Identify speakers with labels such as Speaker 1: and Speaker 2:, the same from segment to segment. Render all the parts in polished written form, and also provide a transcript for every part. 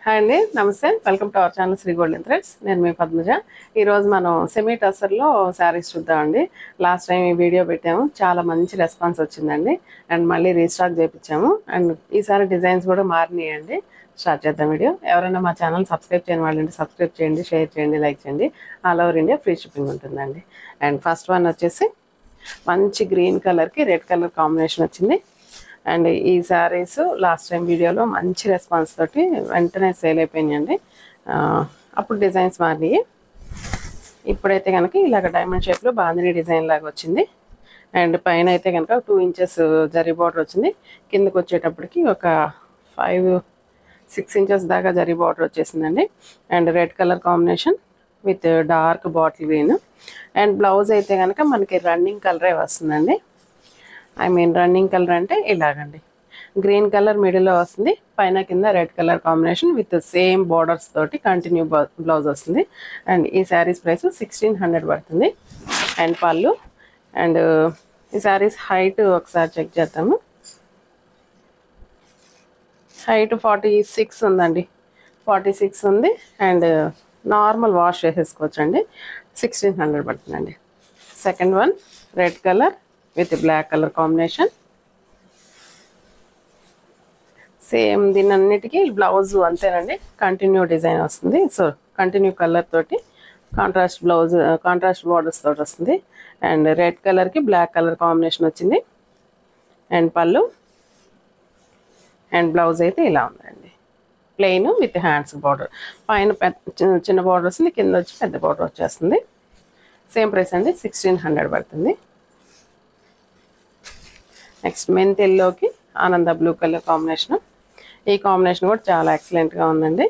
Speaker 1: Hi అండి, నమస్తే. Welcome to our channel Sri golden threads. నేను మీ పద్మజ. ఈరోజు మనం సెమీ టసర్లో శారీస్ చూద్దామండి. లాస్ట్ టైం ఈ వీడియో పెట్టాము, చాలా మంచి రెస్పాన్స్ వచ్చిందండి. అండ్ మళ్ళీ రీస్టాక్ చేయించాము. అండ్ ఈసారి డిజైన్స్ కూడా మారినాయండి. స్టార్ట్ చేద్దాం వీడియో. ఎవరైనా మా ఛానల్ సబ్స్క్రైబ్ చేయని వాళ్ళంటే సబ్స్క్రైబ్ చేయండి, షేర్ చేయండి, లైక్ చేయండి. All over India free shipping ఉంటుందండి. అండ్ ఫస్ట్ వన్ వచ్చేసి మంచి గ్రీన్ కలర్కి రెడ్ కలర్ కాంబినేషన్ వచ్చింది. అండ్ ఈ శారీస్ లాస్ట్ టైం వీడియోలో మంచి రెస్పాన్స్ తోటి వెంటనే సేల్ అయిపోయినాయండి. అప్పుడు డిజైన్స్ మారినాయి. ఇప్పుడైతే కనుక ఇలాగ డైమండ్ షేప్లో బాందిని డిజైన్ లాగా వచ్చింది. అండ్ పైన అయితే కనుక 2 ఇంచెస్ జరీ బార్డర్ వచ్చింది. కిందకు వచ్చేటప్పటికి ఒక 5-6 ఇంచెస్ దాకా జరీ బార్డర్ వచ్చేసిందండి. And red colour combination with dark bottle green. And blouse అయితే కనుక మనకి రన్నింగ్ కలరే వస్తుందండి. రన్నింగ్ కలర్ అంటే ఇలాగండి, గ్రీన్ కలర్ మిడిల్లో వస్తుంది, పైన కింద red colour combination with same borders తోటి కంటిన్యూ బ్లౌజ్ వస్తుంది. అండ్ ఈ శారీస్ ప్రైస్ 1600 పడుతుంది. అండ్ పళ్ళు. అండ్ ఈ శారీస్ హైట్ ఒకసారి చెక్ చేద్దాము. హైట్ 46 ఉందండి, 46 ఉంది. అండ్ నార్మల్ వాష్ చేసేసుకోవచ్చు అండి. 1600 పడుతుందండి. Second one red colour with black colour combination. Same దీనన్నిటికీ బ్లౌజ్ అంతేనండి, కంటిన్యూ డిజైన్ వస్తుంది. సో కంటిన్యూ కలర్ తోటి కాంట్రాస్ట్ బ్లౌజ్, కాంట్రాస్ట్ బార్డర్స్ తోటి వస్తుంది. అండ్ రెడ్ కలర్కి బ్లాక్ కలర్ కాంబినేషన్ వచ్చింది. అండ్ పళ్ళు. అండ్ బ్లౌజ్ అయితే ఇలా ఉందండి, ప్లెయిన్ విత్ హ్యాండ్స్ బార్డర్. పైన చిన్న బార్డర్ వస్తుంది, కింద వచ్చి పెద్ద బార్డర్ వచ్చేస్తుంది. సేమ్ ప్రైస్ అండి, 1600 పడుతుంది. నెక్స్ట్ మెంత్ ఎల్లోకి ఆనంద బ్లూ కలర్ కాంబినేషన్. ఈ కాంబినేషన్ కూడా చాలా ఎక్సలెంట్గా ఉందండి.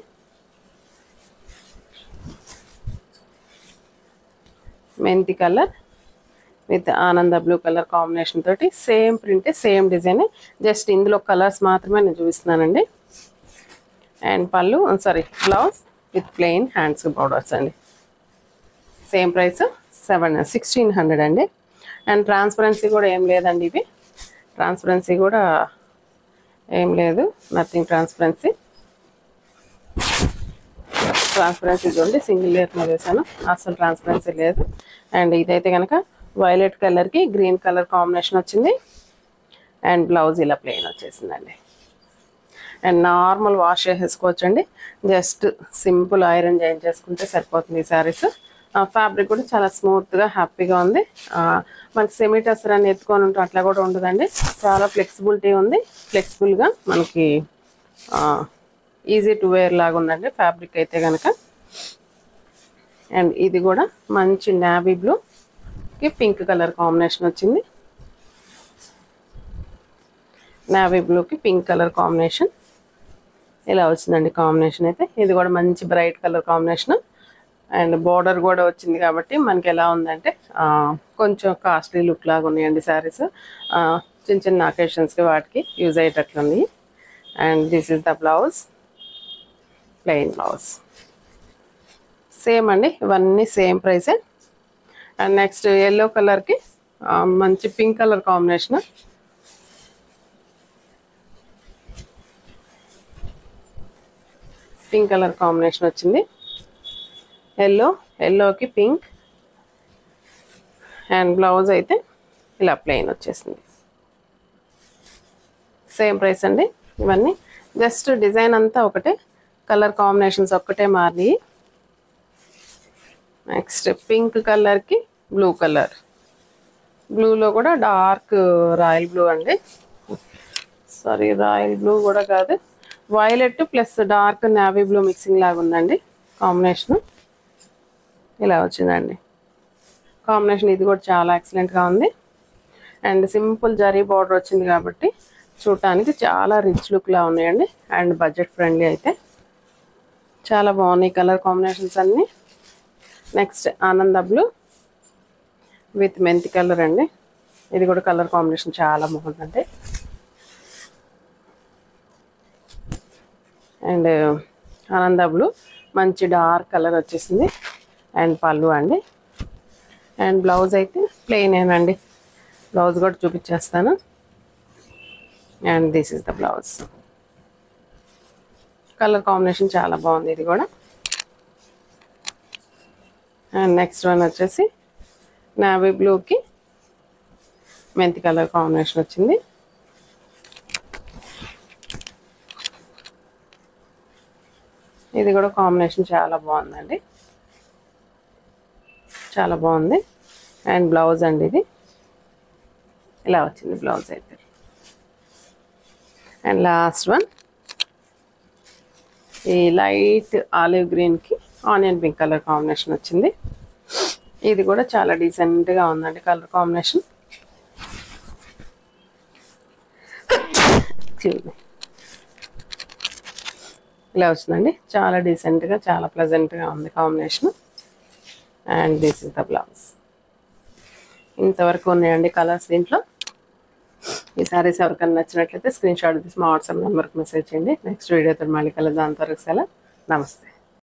Speaker 1: మెంతి కలర్ విత్ ఆనంద బ్లూ కలర్ కాంబినేషన్ తోటి same print, same design. Just ఇందులో కలర్స్ మాత్రమే నేను చూపిస్తున్నానండి. అండ్ పళ్ళు, blouse with plain hands borders అండి. సేమ్ ప్రైస్ 1600 అండి. అండ్ ట్రాన్స్పరెన్సీ కూడా ఏం లేదండి, ఇవి ట్రాన్స్పరెన్సీ కూడా ఏం లేదు, నథింగ్ ట్రాన్స్పరెన్సీ. చూడండి, సింగిల్ లేయర్ మీద వేసాను, అసలు ట్రాన్స్పరెన్సీ లేదు. అండ్ ఇదైతే కనుక వైలెట్ కలర్కి గ్రీన్ కలర్ కాంబినేషన్ వచ్చింది. అండ్ బ్లౌజ్ ఇలా ప్లెయిన్ వచ్చేసిందండి. అండ్ నార్మల్ వాష్ చేసేసుకోవచ్చండి, జస్ట్ సింపుల్ ఐరన్ చేసుకుంటే సరిపోతుంది ఈ శారీస్. ఫ్యాబ్రిక్ కూడా చాలా స్మూత్గా హ్యాపీగా ఉంది. మనకి సెమీ టసర్ అని ఎత్తుకొని ఉంటాం అట్లా కూడా ఉండదండి, చాలా ఫ్లెక్సిబిలిటీ ఉంది. ఫ్లెక్సిబుల్గా మనకి ఈజీ టు వేర్ లాగా ఉందండి ఫ్యాబ్రిక్ అయితే కనుక. అండ్ ఇది కూడా మంచి నావీ బ్లూకి పింక్ కలర్ కాంబినేషన్ వచ్చింది. నావీ బ్లూకి పింక్ కలర్ కాంబినేషన్ ఇలా వచ్చిందండి కాంబినేషన్ అయితే. ఇది కూడా మంచి bright colour combination. And border కూడా వచ్చింది కాబట్టి మనకి ఎలా ఉందంటే కొంచెం కాస్ట్లీ లుక్ లాగా ఉన్నాయండి శారీస్. చిన్న చిన్న అకేషన్స్కి వాటికి యూజ్ అయ్యేటట్లుంది. And this is the blouse, plain blouse. Same అండి, ఇవన్నీ సేమ్ ప్రైసే. అండ్ నెక్స్ట్ ఎల్లో కలర్కి మంచి pink colour combination. Pink colour combination వచ్చింది. ఎల్లోకి పింక్. అండ్ బ్లౌజ్ అయితే ఇలా ప్లెయిన్ వచ్చేసింది. సేమ్ ప్రైస్ అండి. ఇవన్నీ జస్ట్ డిజైన్ అంతా ఒకటే, కలర్ కాంబినేషన్స్ ఒక్కటే మారి. నెక్స్ట్ పింక్ కలర్కి బ్లూ కలర్, బ్లూలో కూడా డార్క్ రాయల్ బ్లూ అండి, రాయల్ బ్లూ కూడా కాదు, violet plus dark navy blue mixing లాగా ఉందండి కాంబినేషన్. ఇలా వచ్చిందండి కాంబినేషన్. ఇది కూడా చాలా ఎక్సలెంట్గా ఉంది. అండ్ సింపుల్ జరీ బార్డర్ వచ్చింది కాబట్టి చూడటానికి చాలా రిచ్ లుక్లా ఉన్నాయండి. అండ్ బడ్జెట్ ఫ్రెండ్లీ అయితే చాలా బాగున్నాయి కలర్ కాంబినేషన్స్ అన్నీ. నెక్స్ట్ ఆనంద బ్లూ విత్ మెంతి కలర్ అండి. ఇది కూడా కలర్ కాంబినేషన్ చాలా బాగుందండి. అండ్ ఆనంద బ్లూ మంచి డార్క్ కలర్ వచ్చేసింది. అండ్ పళ్ళు అండి. అండ్ బ్లౌజ్ అయితే ప్లెయినేనండి, బ్లౌజ్ కూడా చూపించేస్తాను. And this is the blouse. Colour combination చాలా బాగుంది ఇది కూడా. అండ్ నెక్స్ట్ వన్ వచ్చేసి నావీ బ్లూకి మెంతి కలర్ కాంబినేషన్ వచ్చింది. ఇది కూడా కాంబినేషన్ చాలా బాగుందండి, చాలా బాగుంది. అండ్ బ్లౌజ్ అండి ఇది ఇలా వచ్చింది బ్లౌజ్ అయితే. అండ్ లాస్ట్ వన్ ఈ లైట్ ఆలివ్ గ్రీన్కి ఆనియన్ పింక్ కలర్ కాంబినేషన్ వచ్చింది. ఇది కూడా చాలా డీసెంట్గా ఉందండి కలర్ కాంబినేషన్. ఇలా వచ్చిందండి, చాలా డీసెంట్గా చాలా ప్లెజెంట్గా ఉంది combination. And this is the blouse. ఇంతవరకు ఉన్నాయండి కలర్స్ దీంట్లో. ఈ సారీస్ ఎవరికైనా నచ్చినట్లయితే స్క్రీన్ షాట్ తీసి మా వాట్సాప్ నెంబర్కి మెసేజ్ చేయండి. నెక్స్ట్ వీడియోతో మళ్ళీ కలుద్దాం. అంతవరకు సెలవు, నమస్తే.